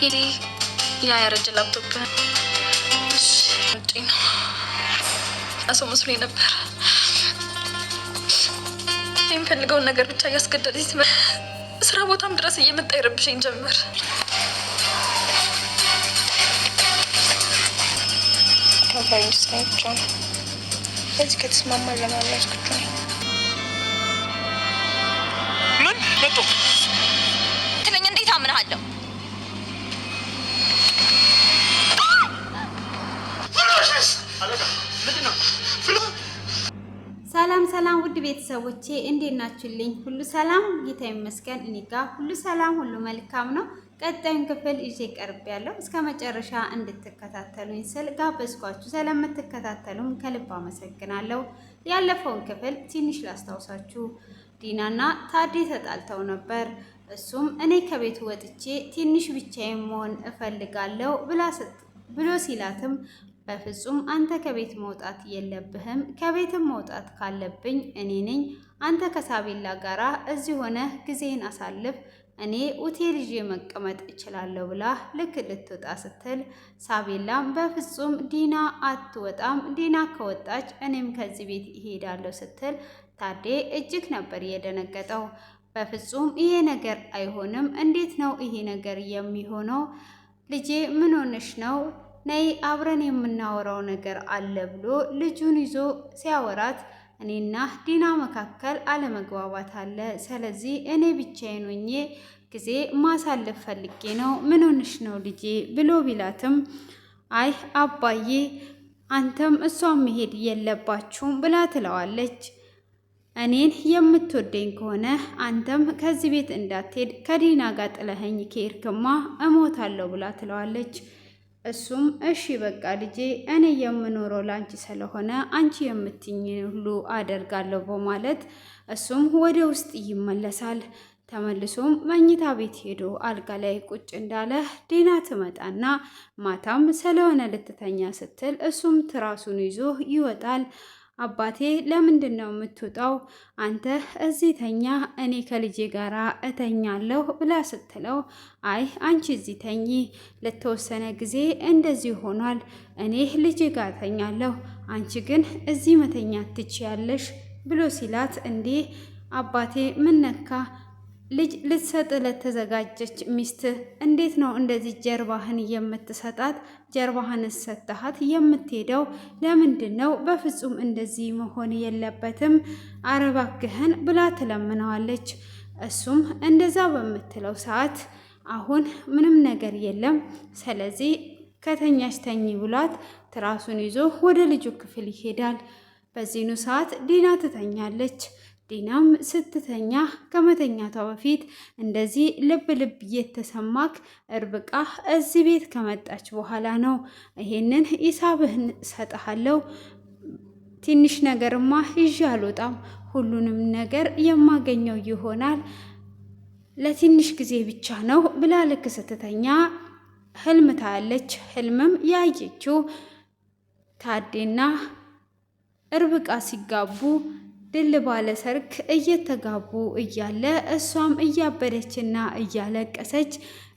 ይሄ ያ ያረጀ ላፕቶፕ ነው አሰው መስሎኝ ነበር። የምፈልገውን ነገር ብቻ እያስገደደኝ ስራ ቦታም ድረስ እየመጣ ይረብሸኝ ጀመር። ከፈረንጅ ስራዎች ነው እዚህ ከተስማማ ለማለት ነው። ምን መጥቶ ትለኝ እንዴት አምናለሁ? ሰላም ውድ ቤተሰቦቼ እንዴት ናችሁልኝ? ሁሉ ሰላም ጌታ ይመስገን። እኔ ጋር ሁሉ ሰላም ሁሉ መልካም ነው። ቀጣዩን ክፍል ይዤ ቀርቤያለሁ። እስከ መጨረሻ እንድትከታተሉኝ ስል ጋበዝኳችሁ። ስለምትከታተሉም ከልብ አመሰግናለሁ። ያለፈውን ክፍል ትንሽ ላስታውሳችሁ። ዲናና ታዴ ተጣልተው ነበር። እሱም እኔ ከቤቱ ወጥቼ ትንሽ ብቻዬን መሆን እፈልጋለሁ ብሎ ሲላትም በፍጹም አንተ ከቤት መውጣት የለብህም። ከቤትም መውጣት ካለብኝ እኔ ነኝ። አንተ ከሳቤላ ጋራ እዚህ ሆነ ጊዜን አሳልፍ፣ እኔ ሆቴል ይዤ መቀመጥ እችላለሁ ብላ ልክ ልትወጣ ስትል ሳቤላም በፍጹም ዲና አትወጣም፣ ዲና ከወጣች እኔም ከዚህ ቤት እሄዳለሁ ስትል ታዴ እጅግ ነበር የደነገጠው። በፍጹም ይሄ ነገር አይሆንም። እንዴት ነው ይሄ ነገር የሚሆነው? ልጄ ምን ሆነሽ ነው? ነይ አብረን የምናወራው ነገር አለ ብሎ ልጁን ይዞ ሲያወራት እኔና ዲና መካከል አለመግባባት አለ። ስለዚህ እኔ ብቻዬን ሆኜ ጊዜ ማሳለፍ ፈልጌ ነው። ምን ሆነሽ ነው ልጄ ብሎ ቢላትም አይ አባዬ አንተም እሷም መሄድ የለባችሁም ብላ ትለዋለች። እኔን የምትወደኝ ከሆነ አንተም ከዚህ ቤት እንዳትሄድ፣ ከዲና ጋር ጥለኸኝ ከሄድክማ እሞታለሁ ብላ ትለዋለች። እሱም እሺ በቃ ልጄ እኔ የምኖረው ላንቺ ስለሆነ አንቺ የምትይኝ ሁሉ አደርጋለሁ በማለት እሱም ወደ ውስጥ ይመለሳል። ተመልሶም መኝታ ቤት ሄዶ አልጋ ላይ ቁጭ እንዳለ ዲና ትመጣና ማታም ስለሆነ ልትተኛ ስትል እሱም ትራሱን ይዞ ይወጣል። አባቴ ለምንድን ነው የምትወጣው? አንተ እዚህ ተኛ፣ እኔ ከልጄ ጋር እተኛለሁ ብላ ስትለው አይ አንቺ እዚህ ተኚ፣ ለተወሰነ ጊዜ እንደዚህ ሆኗል፣ እኔ ልጄ ጋር ተኛለሁ፣ አንቺ ግን እዚህ መተኛት ትችያለሽ ብሎ ሲላት እንዴ አባቴ ምን ነካ? ልጅ ልትሰጥ ለተዘጋጀች ሚስት እንዴት ነው እንደዚህ ጀርባህን የምትሰጣት? ጀርባህን ሰጥተሃት የምትሄደው ለምንድን ነው? በፍጹም እንደዚህ መሆን የለበትም፣ አረባክህን ብላ ትለምነዋለች። እሱም እንደዛ በምትለው ሰዓት አሁን ምንም ነገር የለም፣ ስለዚህ ከተኛች ተኝ ብሏት ትራሱን ይዞ ወደ ልጁ ክፍል ይሄዳል። በዚህኑ ሰዓት ዲና ትተኛለች። ዲናም ስትተኛ ከመተኛቷ በፊት እንደዚህ ልብ እየተሰማክ ርብቃ እዚህ ቤት ከመጣች በኋላ ነው። ይሄንን ሂሳብህን ሰጥሃለሁ፣ ትንሽ ነገርማ ይዤ አልወጣም፣ ሁሉንም ነገር የማገኘው ይሆናል፣ ለትንሽ ጊዜ ብቻ ነው ብላ ልክ ስትተኛ ህልም ታያለች። ህልምም ያየችው ታዴና ርብቃ ሲጋቡ ድል ባለ ሰርግ እየተጋቡ እያለ እሷም እያበደችና እያለቀሰች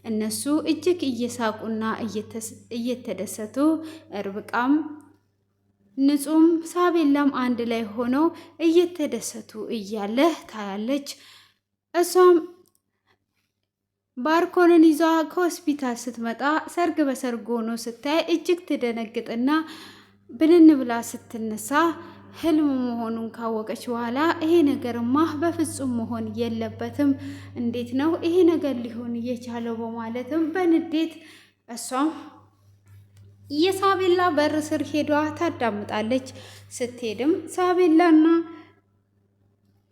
እነሱ እጅግ እየሳቁና እየተደሰቱ ርብቃም ንጹም ሳቤላም አንድ ላይ ሆነው እየተደሰቱ እያለ ታያለች። እሷም ባርኮንን ይዛ ከሆስፒታል ስትመጣ ሰርግ በሰርግ ሆኖ ስታይ እጅግ ትደነግጥና ብንን ብላ ስትነሳ ህልም መሆኑን ካወቀች በኋላ ይሄ ነገርማ በፍጹም መሆን የለበትም፣ እንዴት ነው ይሄ ነገር ሊሆን እየቻለው በማለትም በንዴት እሷም የሳቤላ በር ስር ሄዷ ታዳምጣለች። ስትሄድም ሳቤላና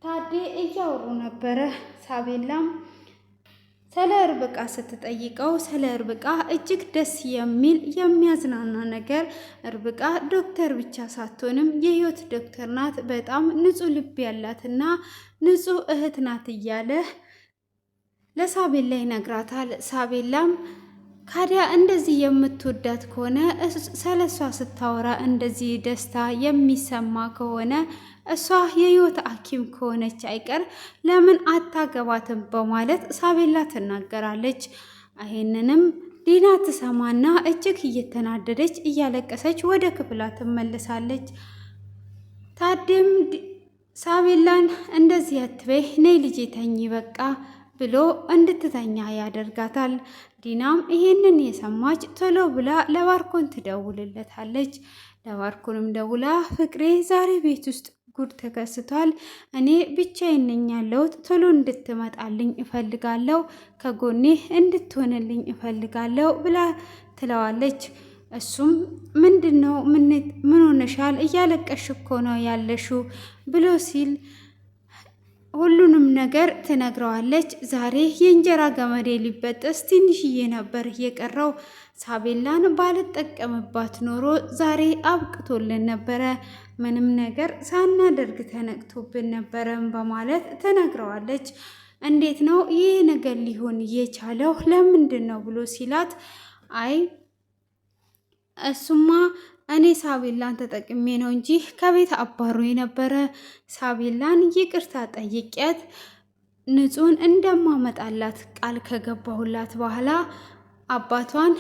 ታዴ እያወሩ ነበረ። ሳቤላም ስለ ርብቃ ስትጠይቀው ስለ ርብቃ እጅግ ደስ የሚል የሚያዝናና ነገር፣ ርብቃ ዶክተር ብቻ ሳትሆንም የህይወት ዶክተር ናት፣ በጣም ንጹህ ልብ ያላትና ንጹህ እህት ናት እያለ ለሳቤላ ይነግራታል። ሳቤላም ካዲያ እንደዚህ የምትወዳት ከሆነ ስለሷ ስታወራ እንደዚህ ደስታ የሚሰማ ከሆነ እሷ የህይወት ሐኪም ከሆነች አይቀር ለምን አታገባትም በማለት ሳቤላ ትናገራለች። ይሄንንም ዲና ትሰማና እጅግ እየተናደደች እያለቀሰች ወደ ክፍሏ ትመለሳለች። ታዴም ሳቤላን እንደዚህ አትበይ፣ ነይ ልጄ ተኚ በቃ ብሎ እንድትተኛ ያደርጋታል። ዲናም ይሄንን የሰማች ቶሎ ብላ ለባርኮን ትደውልለታለች። ለባርኮንም ደውላ ፍቅሬ ዛሬ ቤት ውስጥ ጉድ ተከስቷል፣ እኔ ብቻዬን ነኝ ያለሁት፣ ቶሎ እንድትመጣልኝ እፈልጋለሁ፣ ከጎኔ እንድትሆንልኝ እፈልጋለሁ ብላ ትለዋለች። እሱም ምንድነው? ምን ሆነሻል? እያለቀሽ እኮ ነው ያለሽው ብሎ ሲል ሁሉንም ነገር ትነግረዋለች። ዛሬ የእንጀራ ገመዴ ሊበጠስ ትንሽዬ ነበር የቀረው፣ ሳቤላን ባልጠቀምባት ኖሮ ዛሬ አብቅቶልን ነበረ፣ ምንም ነገር ሳናደርግ ተነቅቶብን ነበረም በማለት ትነግረዋለች። እንዴት ነው ይህ ነገር ሊሆን የቻለው? ለምንድን ነው ብሎ ሲላት አይ እሱማ እኔ ሳቤላን ተጠቅሜ ነው እንጂ ከቤት አባሮ የነበረ፣ ሳቤላን ይቅርታ ጠይቄያት ንጹህን እንደማመጣላት ቃል ከገባሁላት በኋላ አባቷን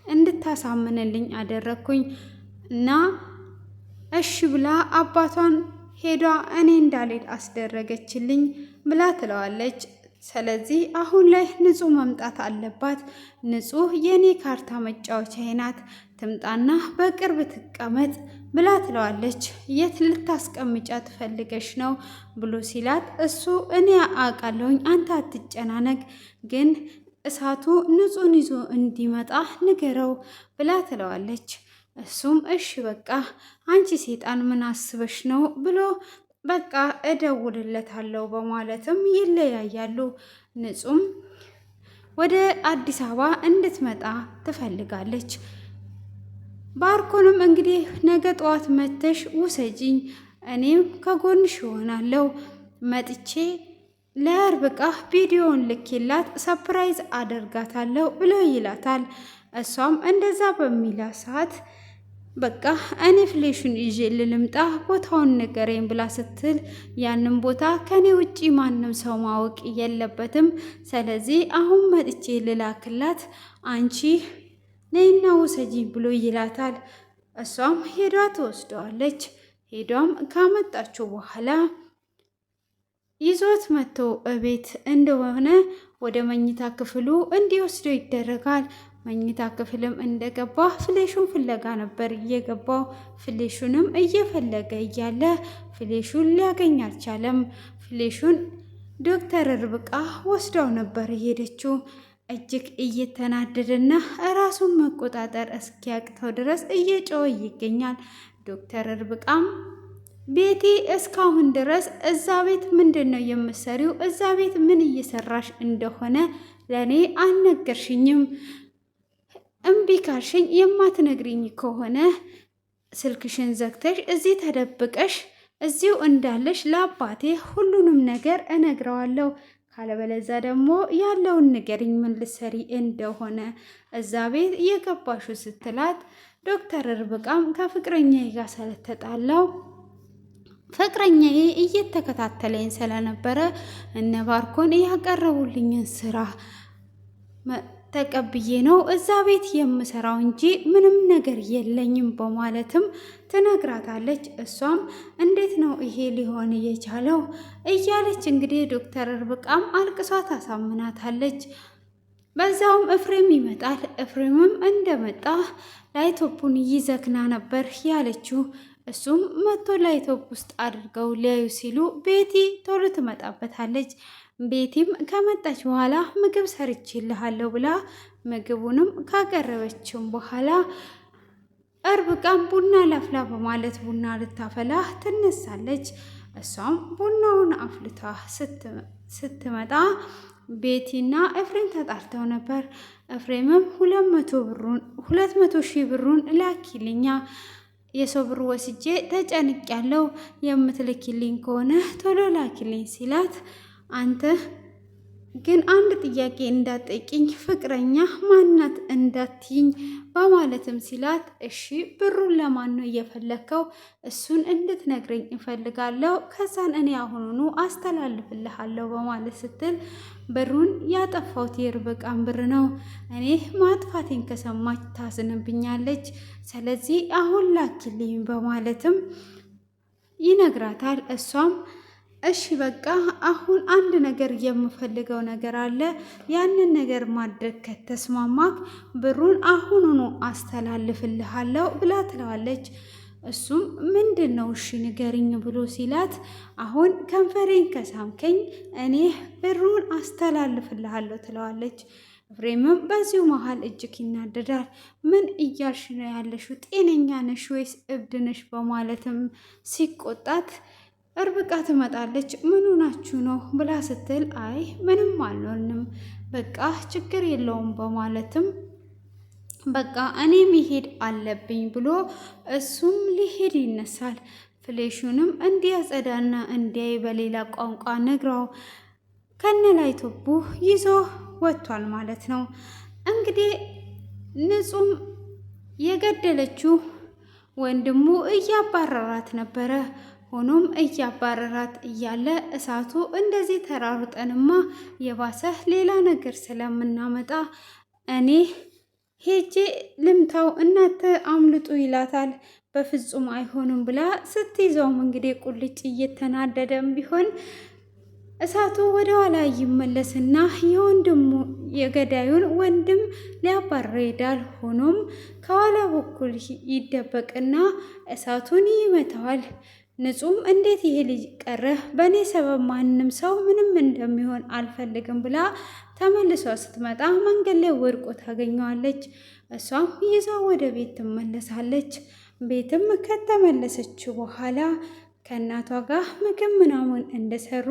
እንድታሳምንልኝ አደረግኩኝ እና እሺ ብላ አባቷን ሄዷ እኔ እንዳልሄድ አስደረገችልኝ ብላ ትለዋለች። ስለዚህ አሁን ላይ ንጹህ መምጣት አለባት፣ ንጹህ የኔ ካርታ መጫወቻ ናት፣ ትምጣና በቅርብ ትቀመጥ ብላ ትለዋለች። የት ልታስቀምጫ ትፈልገሽ ነው ብሎ ሲላት እሱ እኔ አውቃለሁኝ አንተ አትጨናነቅ፣ ግን እሳቱ ንጹህን ይዞ እንዲመጣ ንገረው ብላ ትለዋለች። እሱም እሺ በቃ አንቺ ሴጣን ምን አስበሽ ነው ብሎ በቃ እደውልለታለሁ በማለትም ይለያያሉ። ንጹም ወደ አዲስ አበባ እንድትመጣ ትፈልጋለች። ባርኮንም እንግዲህ ነገ ጠዋት መተሽ ውሰጂኝ፣ እኔም ከጎንሽ እሆናለሁ፣ መጥቼ ለርብቃ ቪዲዮውን ልኬላት ሰፕራይዝ አደርጋታለሁ ብሎ ይላታል። እሷም እንደዛ በሚላ ሰዓት በቃ እኔ ፍሌሹን ይዤ ልምጣ ቦታውን ንገረኝ ብላ ስትል ያንን ቦታ ከኔ ውጪ ማንም ሰው ማወቅ የለበትም፣ ስለዚህ አሁን መጥቼ ልላክላት፣ አንቺ ነይና ውሰጂኝ ብሎ ይላታል። እሷም ሄዷ ትወስደዋለች። ሄዷም ካመጣችው በኋላ ይዞት መጥቶ እቤት እንደሆነ ወደ መኝታ ክፍሉ እንዲወስደው ይደረጋል። መኝታ ክፍልም እንደገባ ፍሌሹን ፍለጋ ነበር እየገባው። ፍሌሹንም እየፈለገ እያለ ፍሌሹን ሊያገኝ አልቻለም። ፍሌሹን ዶክተር ርብቃ ወስዳው ነበር የሄደችው። እጅግ እየተናደደና ራሱን መቆጣጠር እስኪያቅተው ድረስ እየጮኸ ይገኛል። ዶክተር ርብቃም ቤቲ እስካሁን ድረስ እዛ ቤት ምንድን ነው የምትሰሪው? እዛ ቤት ምን እየሰራሽ እንደሆነ ለእኔ አልነገርሽኝም። እምቢ ካልሽኝ የማትነግሪኝ ከሆነ ስልክሽን ዘግተሽ እዚህ ተደብቀሽ እዚሁ እንዳለሽ ለአባቴ ሁሉንም ነገር እነግረዋለሁ፣ ካለበለዛ ደግሞ ያለውን ንገሪኝ ምን ልትሰሪ እንደሆነ እዛ ቤት የገባሹ ስትላት ዶክተር ርብቃም ከፍቅረኛዬ ጋር ስለተጣላው ፍቅረኛዬ እየተከታተለኝ ስለነበረ እነ ባርኮን ያቀረቡልኝን ስራ ተቀብዬ ነው እዛ ቤት የምሰራው እንጂ ምንም ነገር የለኝም በማለትም ትነግራታለች። እሷም እንዴት ነው ይሄ ሊሆን የቻለው እያለች እንግዲህ ዶክተር ርብቃም አልቅሷ ታሳምናታለች። በዛውም ኤፍሬም ይመጣል። ኤፍሬምም እንደመጣ ላይቶፑን ይዘግና ነበር ያለችው። እሱም መቶ ላይቶፕ ውስጥ አድርገው ሊያዩ ሲሉ ቤቲ ቶሎ ትመጣበታለች። ቤቲም ከመጣች በኋላ ምግብ ሰርቼልሃለሁ ብላ ምግቡንም ካቀረበችም በኋላ ርብቃም ቡና ላፍላ በማለት ቡና ልታፈላ ትነሳለች። እሷም ቡናውን አፍልታ ስትመጣ ቤቲና ኤፍሬም ተጣልተው ነበር። ኤፍሬምም 200,000 ብሩን ላኪልኛ፣ የሰው ብር ወስጄ ተጨንቅ ያለው የምትልኪልኝ ከሆነ ቶሎ ላኪልኝ ሲላት አንተ ግን አንድ ጥያቄ እንዳትጠይቂኝ ፍቅረኛ ማናት እንዳትይኝ በማለትም ሲላት እሺ ብሩን ለማን ነው እየፈለከው? እሱን እንድትነግረኝ እፈልጋለሁ። ከዛን እኔ አሁኑኑ አስተላልፍልሃለሁ በማለት ስትል ብሩን ያጠፋሁት የርብቃን ብር ነው። እኔ ማጥፋቴን ከሰማች ታዝንብኛለች። ስለዚህ አሁን ላኪልኝ በማለትም ይነግራታል። እሷም እሺ በቃ አሁን አንድ ነገር የምፈልገው ነገር አለ። ያንን ነገር ማድረግ ከተስማማክ ብሩን አሁኑኑ አስተላልፍልሃለሁ ብላ ትለዋለች። እሱም ምንድን ነው እሺ ንገሪኝ ብሎ ሲላት አሁን ከንፈሬን ከሳምከኝ እኔ ብሩን አስተላልፍልሃለሁ ትለዋለች። ኤፍሬምም በዚሁ መሀል እጅግ ይናደዳል። ምን እያልሽ ነው ያለሽው? ጤነኛ ነሽ ወይስ እብድ ነሽ? በማለትም ሲቆጣት ርብቃ ትመጣለች። ምን ሆናችሁ ነው ብላ ስትል አይ ምንም አልሆንም በቃ ችግር የለውም በማለትም በቃ እኔ መሄድ አለብኝ ብሎ እሱም ሊሄድ ይነሳል። ፍሌሹንም እንዲያጸዳና እንዲያይ በሌላ ቋንቋ ነግራው ከነላይቶቡ ይዞ ወጥቷል ማለት ነው። እንግዲህ ንጹም የገደለችው ወንድሙ እያባረራት ነበረ። ሆኖም እያባረራት እያለ እሳቱ እንደዚህ ተራሩጠንማ የባሰ ሌላ ነገር ስለምናመጣ እኔ ሄጄ ልምታው እናንተ አምልጡ ይላታል። በፍጹም አይሆንም ብላ ስትይዘውም እንግዲህ ቁልጭ እየተናደደም ቢሆን እሳቱ ወደ ኋላ ይመለስና የወንድሙ የገዳዩን ወንድም ሊያባረር ይሄዳል። ሆኖም ከኋላ በኩል ይደበቅና እሳቱን ይመታዋል። ንጹም እንዴት ይሄ ልጅ ቀረ? በእኔ ሰበብ ማንም ሰው ምንም እንደሚሆን አልፈልግም ብላ ተመልሷ ስትመጣ መንገድ ላይ ወድቆ ታገኘዋለች። እሷም ይዛ ወደ ቤት ትመለሳለች። ቤትም ከተመለሰች በኋላ ከእናቷ ጋር ምግብ ምናምን እንደሰሩ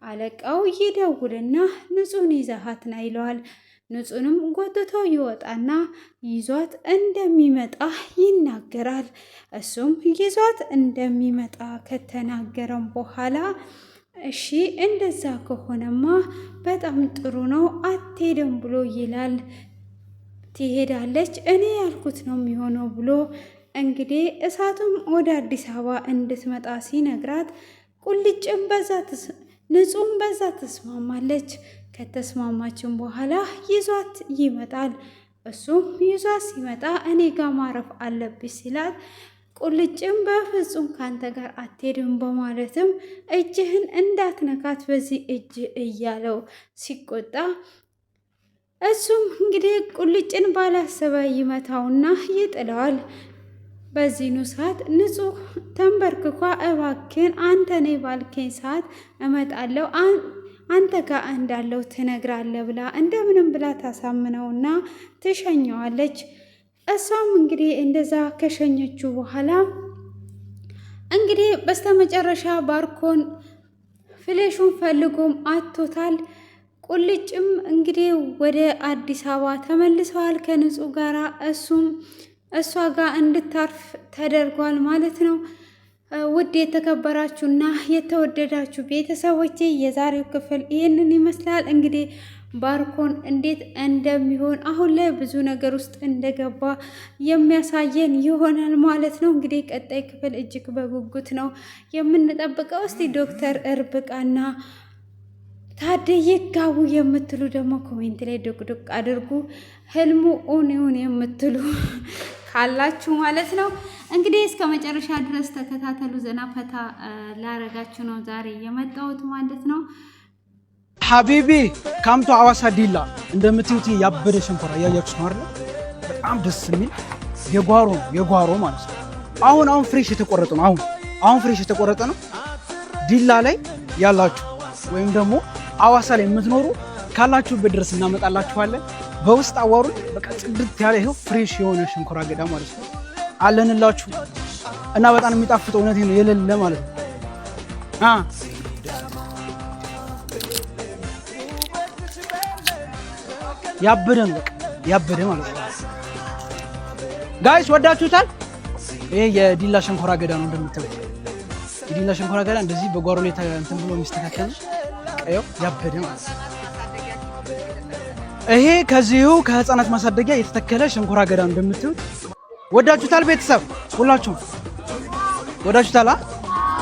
አለቃው ይደውልና ንጹን ይዘሃት ና ይለዋል። ንጹንም ጎትቶ ይወጣና ይዟት እንደሚመጣ ይናገራል። እሱም ይዟት እንደሚመጣ ከተናገረም በኋላ እሺ እንደዛ ከሆነማ በጣም ጥሩ ነው አትሄድም ብሎ ይላል። ትሄዳለች እኔ ያልኩት ነው የሚሆነው ብሎ እንግዲህ እሳቱም ወደ አዲስ አበባ እንድትመጣ ሲነግራት ቁልጭም ንጹም በዛ ተስማማለች። ከተስማማችን በኋላ ይዟት ይመጣል። እሱም ይዟት ሲመጣ እኔ ጋር ማረፍ አለብሽ ሲላት ቁልጭም በፍጹም ካንተ ጋር አትሄድም በማለትም እጅህን እንዳትነካት በዚህ እጅ እያለው ሲቆጣ እሱም እንግዲህ ቁልጭን ባላሰበ ይመታውና ይጥለዋል። በዚህኑ ሰዓት ንጹህ ተንበርክኳ እባክን አንተ ነይ ባልከኝ ሰዓት እመጣለሁ አንተ ጋር እንዳለው ትነግራለህ ብላ እንደምንም ብላ ታሳምነውና ትሸኘዋለች። እሷም እንግዲህ እንደዛ ከሸኘችው በኋላ እንግዲህ በስተመጨረሻ ባርኮን ፍሌሹን ፈልጎም አቶታል። ቁልጭም እንግዲህ ወደ አዲስ አበባ ተመልሰዋል ከንጹህ ጋራ። እሱም እሷ ጋር እንድታርፍ ተደርጓል ማለት ነው። ውድ የተከበራችሁና የተወደዳችሁ ቤተሰቦቼ የዛሬው ክፍል ይህንን ይመስላል። እንግዲህ ባርኮን እንዴት እንደሚሆን አሁን ላይ ብዙ ነገር ውስጥ እንደገባ የሚያሳየን ይሆናል ማለት ነው። እንግዲህ ቀጣይ ክፍል እጅግ በጉጉት ነው የምንጠብቀው። እስቲ ዶክተር ርብቃና ታደየ ጋቡ የምትሉ ደግሞ ኮሜንት ላይ ዱቅ አድርጉ። ህልሙ ኦን የምትሉ ካላችሁ ማለት ነው። እንግዲህ እስከ መጨረሻ ድረስ ተከታተሉ። ዘና ፈታ ላረጋችሁ ነው ዛሬ የመጣሁት ማለት ነው። ሀቢቢ ካምቶ አዋሳ ዲላ እንደምትዩት ያበደ ሸንኮራ እያያችሁ ነው አይደል? በጣም ደስ የሚል የጓሮ ማለት ነው። አሁን ፍሬሽ የተቆረጠ ነው። አሁን ፍሬሽ የተቆረጠ ነው። ዲላ ላይ ያላችሁ ወይም ደግሞ አዋሳ ላይ የምትኖሩ ካላችሁበት ድረስ እናመጣላችኋለን። በውስጥ አዋሩን በቃ ጽድት ያለ ይሄው ፍሬሽ የሆነ ሸንኮራ አገዳ ማለት ነው አለንላችሁ እና በጣም የሚጣፍጠው እውነቴ ነው የሌለ ማለት ነው። ያበደ ነው በቃ ያበደ ማለት ነው። ጋይስ ወዳችሁታል? ይሄ የዲላ ሸንኮራ አገዳ ነው እንደምታዩት። የዲላ ሸንኮራ አገዳ እንደዚህ በጓሮ ላይ እንትን ብሎ የሚስተካከል ቀየው ያበደ ማለት ነው። ይሄ ከዚሁ ከህፃናት ማሳደጊያ የተተከለ ሸንኮራ አገዳ እንደምትዩት ወዳችሁታል። ቤተሰብ ሁላችሁም ወዳችሁታል።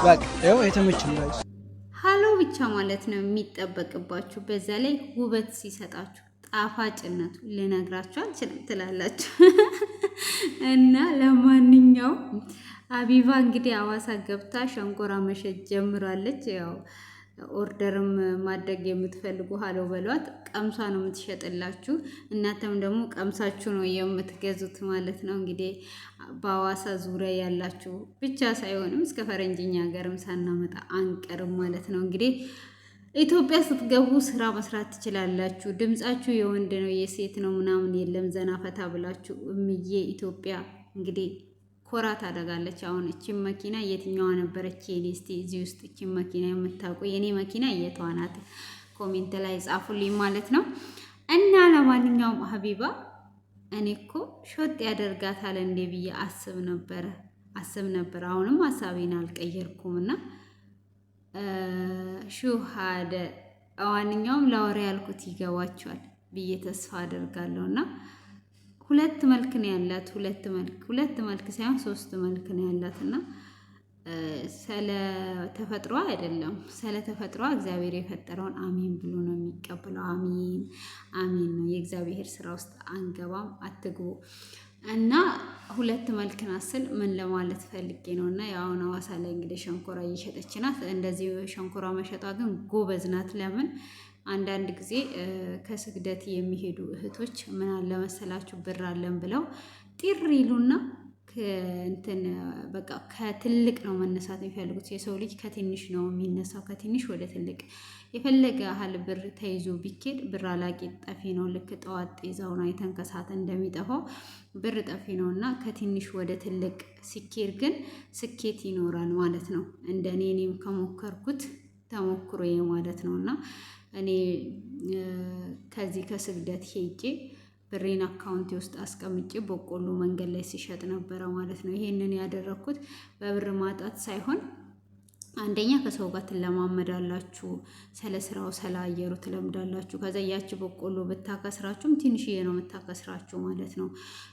በቃ ይኸው የተመቸኝ ጋይስ ሃሎ ብቻ ማለት ነው የሚጠበቅባችሁ። በዛ ላይ ውበት ሲሰጣችሁ ጣፋጭነቱ ልነግራችሁ አልችልም ትላላችሁ። እና ለማንኛውም ሀቢባ እንግዲህ አዋሳ ገብታ ሸንኮራ መሸጥ ጀምራለች። ያው ኦርደርም ማድረግ የምትፈልጉ ሃሎ በሏት። ቀምሳ ነው የምትሸጥላችሁ። እናንተም ደግሞ ቀምሳችሁ ነው የምትገዙት ማለት ነው። እንግዲህ በአዋሳ ዙሪያ ያላችሁ ብቻ ሳይሆንም እስከ ፈረንጅኛ ሀገርም ሳናመጣ አንቀርም ማለት ነው። እንግዲህ ኢትዮጵያ ስትገቡ ስራ መስራት ትችላላችሁ። ድምጻችሁ የወንድ ነው የሴት ነው ምናምን የለም። ዘና ፈታ ብላችሁ እምዬ ኢትዮጵያ እንግዲህ ኮራ ታደርጋለች። አሁን እቺን መኪና የትኛዋ ነበረች የኔ? እስቲ እዚህ ውስጥ እቺን መኪና የምታውቁ የኔ መኪና የቷ ናት? ኮሜንት ላይ ጻፉልኝ ማለት ነው። እና ለማንኛውም ሀቢባ እኔ እኮ ሾጥ ያደርጋታል እንዴ ብዬ አስብ ነበር። አሁንም ሀሳቤን አልቀየርኩም እና ሹሃደ ዋንኛውም ላወራ ያልኩት ይገባቸዋል ብዬ ተስፋ አደርጋለሁ። እና ሁለት መልክ ነው ያላት። ሁለት መልክ ሳይሆን ሶስት መልክ ነው ያላት። እና ስለ ተፈጥሯ አይደለም፣ ስለ ተፈጥሯ እግዚአብሔር የፈጠረውን አሜን ብሎ ነው የሚቀበለው። አሜን ነው። የእግዚአብሔር ስራ ውስጥ አንገባም፣ አትግቡ። እና ሁለት መልክ ናት ስል ምን ለማለት ፈልጌ ነው። እና የአሁን ሀዋሳ ላይ እንግዲህ ሸንኮራ እየሸጠች ናት። እንደዚህ ሸንኮራ መሸጧ ግን ጎበዝ ናት። ለምን አንዳንድ ጊዜ ከስግደት የሚሄዱ እህቶች ምን አለ መሰላችሁ ብር አለን ብለው ጢር ይሉና እንትን በቃ ከትልቅ ነው መነሳት የሚፈልጉት። የሰው ልጅ ከትንሽ ነው የሚነሳው፣ ከትንሽ ወደ ትልቅ። የፈለገ ያህል ብር ተይዞ ቢኬድ ብር አላቂ ጠፊ ነው። ልክ ጠዋት ጤዛውን አይተን ከሰዓት እንደሚጠፋው ብር ጠፊ ነው። እና ከትንሽ ወደ ትልቅ ሲኬድ ግን ስኬት ይኖራል ማለት ነው። እንደኔ እኔም ከሞከርኩት ተሞክሮ ማለት ነው። እና እኔ ከዚህ ከስግደት ሄጄ ብሬን አካውንቴ ውስጥ አስቀምጬ በቆሎ መንገድ ላይ ሲሸጥ ነበረ ማለት ነው። ይሄንን ያደረኩት በብር ማጣት ሳይሆን አንደኛ ከሰው ጋር ትለማመዳላችሁ፣ ስለ ስራው ስለ አየሩ ትለምዳላችሁ። ከዛ ያቺ በቆሎ ብታከስራችሁም ትንሽዬ ነው የምታከስራችሁ ማለት ነው።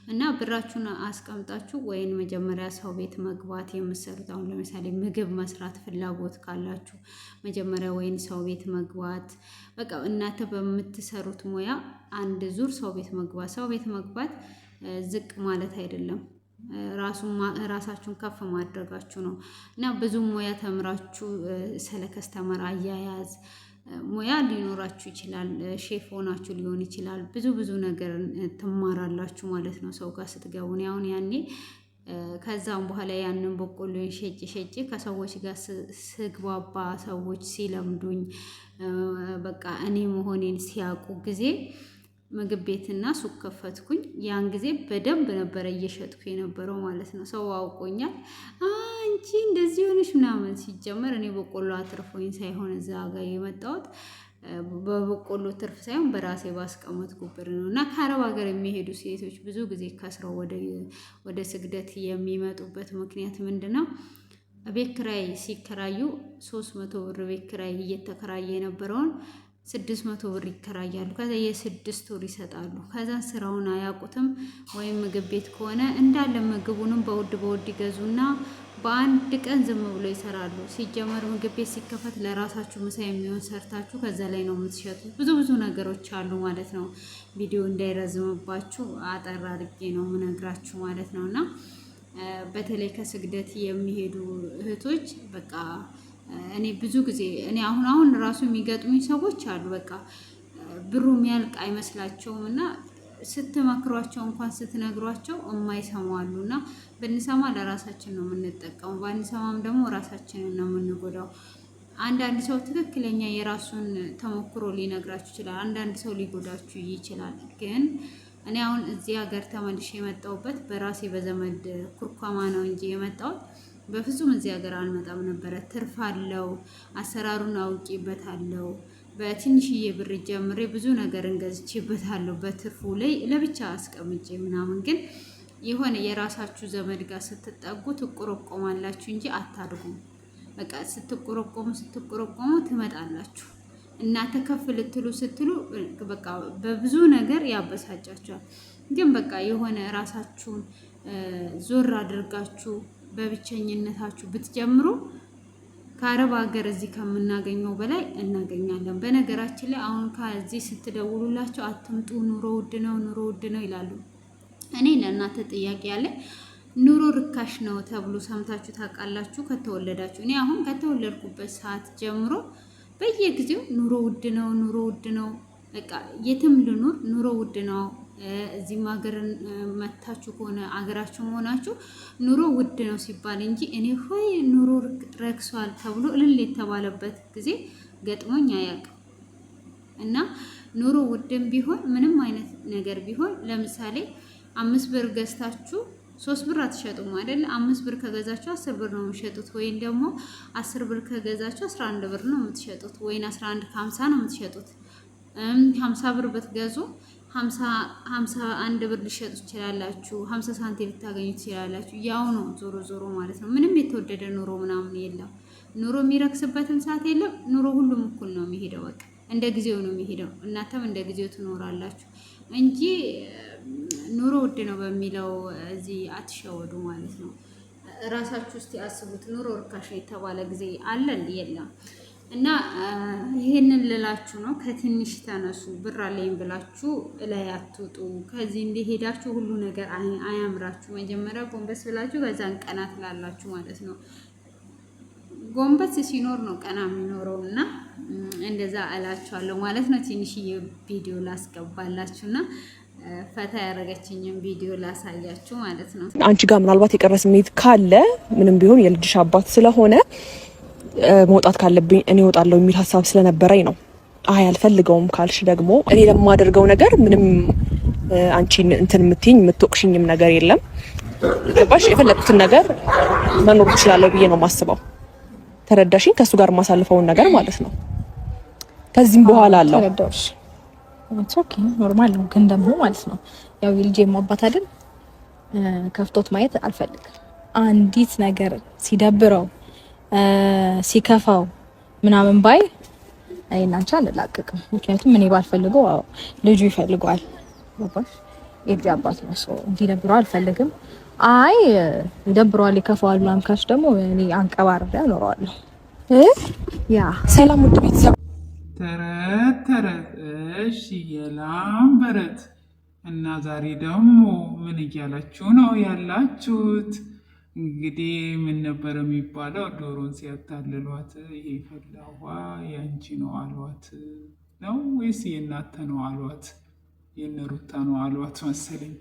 እና ብራችሁን አስቀምጣችሁ ወይን መጀመሪያ ሰው ቤት መግባት የምትሰሩት፣ አሁን ለምሳሌ ምግብ መስራት ፍላጎት ካላችሁ መጀመሪያ ወይን ሰው ቤት መግባት፣ በቃ እናንተ በምትሰሩት ሙያ አንድ ዙር ሰው ቤት መግባት ዝቅ ማለት አይደለም፣ ራሳችሁን ከፍ ማድረጋችሁ ነው። እና ብዙ ሙያ ተምራችሁ ስለ ከስተመር አያያዝ ሙያ ሊኖራችሁ ይችላል። ሼፍ ሆናችሁ ሊሆን ይችላል። ብዙ ነገር ትማራላችሁ ማለት ነው ሰው ጋር ስትገቡ። አሁን ያኔ ከዛም በኋላ ያንን በቆሎን ሸጬ ከሰዎች ጋር ስግባባ ሰዎች ሲለምዱኝ በቃ እኔ መሆኔን ሲያውቁ ጊዜ ምግብ ቤትና ሱቅ ከፈትኩኝ። ያን ጊዜ በደንብ ነበረ እየሸጥኩ የነበረው ማለት ነው። ሰው አውቆኛል። አንቺ እንደዚህ ሆነሽ ምናምን። ሲጀመር እኔ በቆሎ አትርፎኝ ሳይሆን እዛ ጋር የመጣሁት በበቆሎ ትርፍ ሳይሆን በራሴ ባስቀመጥኩ ብር ነው። እና ከአረብ ሀገር የሚሄዱ ሴቶች ብዙ ጊዜ ከስረው ወደ ስግደት የሚመጡበት ምክንያት ምንድን ነው? ቤት ኪራይ ሲከራዩ 300 ብር ቤት ኪራይ እየተከራየ የነበረውን 600 ብር ይከራያሉ። ከዛ የ6 ወር ይሰጣሉ። ከዛ ስራውን አያውቁትም። ወይም ምግብ ቤት ከሆነ እንዳለ ምግቡንም በውድ ይገዙና በአንድ ቀን ዝም ብሎ ይሰራሉ። ሲጀመር ምግብ ቤት ሲከፈት ለራሳችሁ ምሳ የሚሆን ሰርታችሁ ከዛ ላይ ነው የምትሸጡት። ብዙ ነገሮች አሉ ማለት ነው። ቪዲዮ እንዳይረዝምባችሁ አጠር አድርጌ ነው የምነግራችሁ ማለት ነው። እና በተለይ ከስግደት የሚሄዱ እህቶች በቃ እኔ ብዙ ጊዜ አሁን ራሱ የሚገጥሙኝ ሰዎች አሉ። በቃ ብሩ የሚያልቅ አይመስላቸውም እና ስትመክሯቸው እንኳን ስትነግሯቸው የማይሰሙ አሉ። እና ብንሰማ ለራሳችን ነው የምንጠቀሙ፣ ባንሰማም ደግሞ ራሳችንን ነው የምንጎዳው። አንዳንድ ሰው ትክክለኛ የራሱን ተሞክሮ ሊነግራችሁ ይችላል። አንዳንድ ሰው ሊጎዳችሁ ይችላል። ግን እኔ አሁን እዚህ ሀገር ተመልሼ የመጣሁበት በራሴ በዘመድ ኩርኳማ ነው እንጂ የመጣሁት በፍጹም እዚህ ሀገር አልመጣም ነበረ። ትርፍ አለው፣ አሰራሩን አውቄበታለሁ። በትንሽዬ ብር ጀምሬ ብዙ ነገር እንገዝቼበታለሁ። በትርፉ ላይ ለብቻ አስቀምጬ ምናምን። ግን የሆነ የራሳችሁ ዘመድ ጋር ስትጠጉ ትቆረቆማላችሁ እንጂ አታድጉም። በቃ ስትቆረቆሙ ትመጣላችሁ። እናንተ ከፍ ልትሉ ስትሉ በቃ በብዙ ነገር ያበሳጫቸዋል። ግን በቃ የሆነ ራሳችሁን ዞር አድርጋችሁ በብቸኝነታችሁ ብትጀምሩ ከአረብ ሀገር እዚህ ከምናገኘው በላይ እናገኛለን። በነገራችን ላይ አሁን ከዚህ ስትደውሉላቸው አትምጡ፣ ኑሮ ውድ ነው ይላሉ። እኔ ለእናንተ ጥያቄ ያለ ኑሮ ርካሽ ነው ተብሎ ሰምታችሁ ታውቃላችሁ? ከተወለዳችሁ እኔ አሁን ከተወለድኩበት ሰዓት ጀምሮ በየጊዜው ኑሮ ውድ ነው። በቃ የትም ልኑር ኑሮ ውድ ነው። እዚህም ሀገር መታችሁ ከሆነ አገራችሁ መሆናችሁ ኑሮ ውድ ነው ሲባል እንጂ እኔ ሆይ ኑሮ ረክሷል ተብሎ እልል የተባለበት ጊዜ ገጥሞኝ አያውቅም። እና ኑሮ ውድም ቢሆን ምንም አይነት ነገር ቢሆን ለምሳሌ 5 ብር ገዝታችሁ 3 ብር አትሸጡም አይደል? 5 ብር ከገዛችሁ 10 ብር ነው የምትሸጡት። ወይም ደግሞ 10 ብር ከገዛችሁ 11 ብር ነው የምትሸጡት። ወይም 11 ከ50 ነው የምትሸጡት። 50 ብር ብትገዙ 51 ብር ሊሸጡ ትችላላችሁ። 50 ሳንቲም ልታገኙ ትችላላችሁ። ያው ነው ዞሮ ማለት ነው። ምንም የተወደደ ኑሮ ምናምን የለም። ኑሮ የሚረክስበትም ሰዓት የለም። ኑሮ ሁሉም እኩል ነው የሚሄደው። በቃ እንደ ጊዜው ነው የሚሄደው። እናንተም እንደ ጊዜው ትኖራላችሁ እንጂ ኑሮ ውድ ነው በሚለው እዚህ አትሸወዱ ማለት ነው። ራሳችሁ እስቲ አስቡት። ኑሮ ርካሽ የተባለ ጊዜ አለ የለም? እና ይሄንን ልላችሁ ነው። ከትንሽ ተነሱ። ብር አለኝ ብላችሁ ላይ አትውጡ። ከዚህ እንደሄዳችሁ ሁሉ ነገር አያምራችሁ። መጀመሪያ ጎንበስ ብላችሁ ከዛን ቀና ትላላችሁ ማለት ነው። ጎንበስ ሲኖር ነው ቀና የሚኖረው እና እንደዛ እላችኋለሁ ማለት ነው። ትንሽዬ ቪዲዮ ላስገባላችሁና ፈታ ያደረገችኝም ቪዲዮ ላሳያችሁ ማለት ነው። አንቺ ጋር ምናልባት የቀረ ስሜት ካለ ምንም ቢሆን የልጅሽ አባት ስለሆነ መውጣት ካለብኝ እኔ እወጣለሁ የሚል ሀሳብ ስለነበረኝ ነው። አይ አልፈልገውም ካልሽ ደግሞ እኔ ለማደርገው ነገር ምንም አንቺን እንትን የምትይኝ የምትወቅሽኝም ነገር የለም። ገባሽ? የፈለኩትን ነገር መኖር እችላለሁ ብዬ ነው የማስበው። ተረዳሽኝ? ከሱ ጋር የማሳልፈውን ነገር ማለት ነው። ከዚህም በኋላ አለው ተረዳሽ? ኦኬ ኖርማል ነው። ግን ደግሞ ማለት ነው ያው የልጄ አባት አይደል? ከፍቶት ማየት አልፈልግም። አንዲት ነገር ሲደብረው ሲከፋው ምናምን ባይ እኔና አንቺ አንላቀቅም። ምክንያቱም እኔ ባልፈልገው ልጁ ይፈልገዋል። ገባሽ? የልጄ አባት ነው። እንዲደብረው አልፈልግም። አይ ይደብረዋል ይከፋዋል ምናምን ካልሽ ደግሞ እኔ አንቀባርሬ አኖረዋለሁ። ያ ሰላም ውድ ቤተሰብ ተረት እሺ የላም በረት እና ዛሬ ደግሞ ምን እያላችሁ ነው ያላችሁት? እንግዲህ ምን ነበር የሚባለው? ዶሮን ሲያታልሏት ይሄ ፈላዋ ያንቺ ነው አሏት ነው ወይስ የእናንተ ነው አሏት? የነሩታ ነው አሏት መሰለኝ።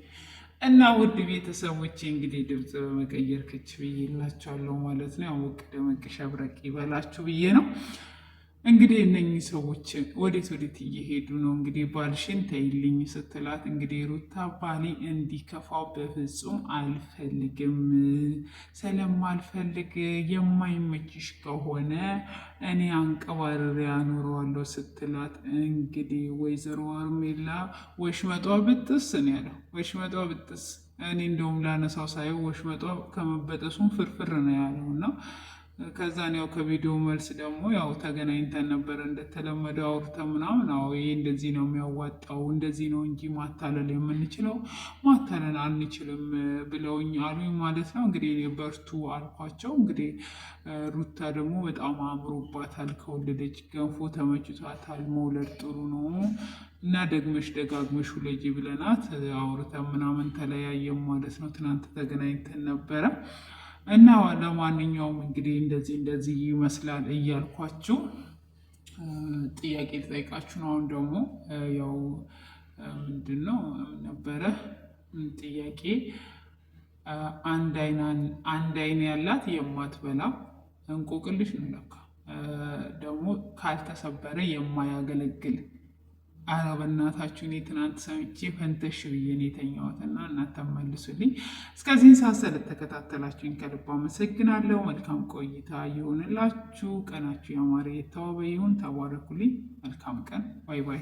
እና ውድ ቤተሰቦቼ እንግዲህ ድምጽ በመቀየር ከች ብዬላችኋለሁ ማለት ነው። ያው ወቅ ደመቅ ሸብረቅ ይበላችሁ ብዬ ነው። እንግዲህ እነኚህ ሰዎች ወዴት እየሄዱ ነው? እንግዲህ ባልሽን ተይልኝ ስትላት እንግዲህ ሩታ ባሌ እንዲከፋው በፍጹም አልፈልግም፣ ስለማልፈልግ የማይመችሽ ከሆነ እኔ አንቀባርሬ አኖረዋለሁ ስትላት እንግዲህ ወይዘሮ ሄርሜላ ወሽመጧ ብጥስ ነው ያለው። ወሽመጧ ብጥስ። እኔ እንደውም ላነሳው ሳየው ወሽመጧ ከመበጠሱም ፍርፍር ነው ያለው እና ከዛን ያው ከቪዲዮ መልስ ደግሞ ያው ተገናኝተን ነበር እንደተለመደው አውርተን ምናምን ይሄ እንደዚህ ነው የሚያዋጣው እንደዚህ ነው እንጂ ማታለል የምንችለው ማታለል አንችልም ብለውኝ አሉኝ ማለት ነው። እንግዲህ በርቱ አልኳቸው። እንግዲህ ሩታ ደግሞ በጣም አምሮባታል ከወለደች፣ ገንፎ ተመችቷታል፣ መውለድ ጥሩ ነው እና ደግመሽ ደጋግመሽ ውለጂ ብለናት አውርተን ምናምን ተለያየም ማለት ነው። ትናንት ተገናኝተን ነበረ እና ለማንኛውም እንግዲህ እንደዚህ ይመስላል እያልኳችሁ ጥያቄ ልጠይቃችሁ ነው። አሁን ደግሞ ያው ምንድን ነው ነበረ ጥያቄ? አንድ አይን ያላት የማትበላ እንቆቅልሽ ነው ለካ። ደግሞ ካልተሰበረ የማያገለግል። ኧረ በእናታችሁ እኔ ትናንት ሰምቼ ፈንተሽ ብዬ ነው የተኛሁት እና እናንተ መልሱልኝ። እስከዚህን ሰዓት ስለተከታተላችሁኝ ከልብ አመሰግናለሁ። መልካም ቆይታ ይሁንላችሁ። ቀናችሁ ያማረ የተዋበ ይሁን። ተባረኩልኝ። መልካም ቀን። ባይ ባይ።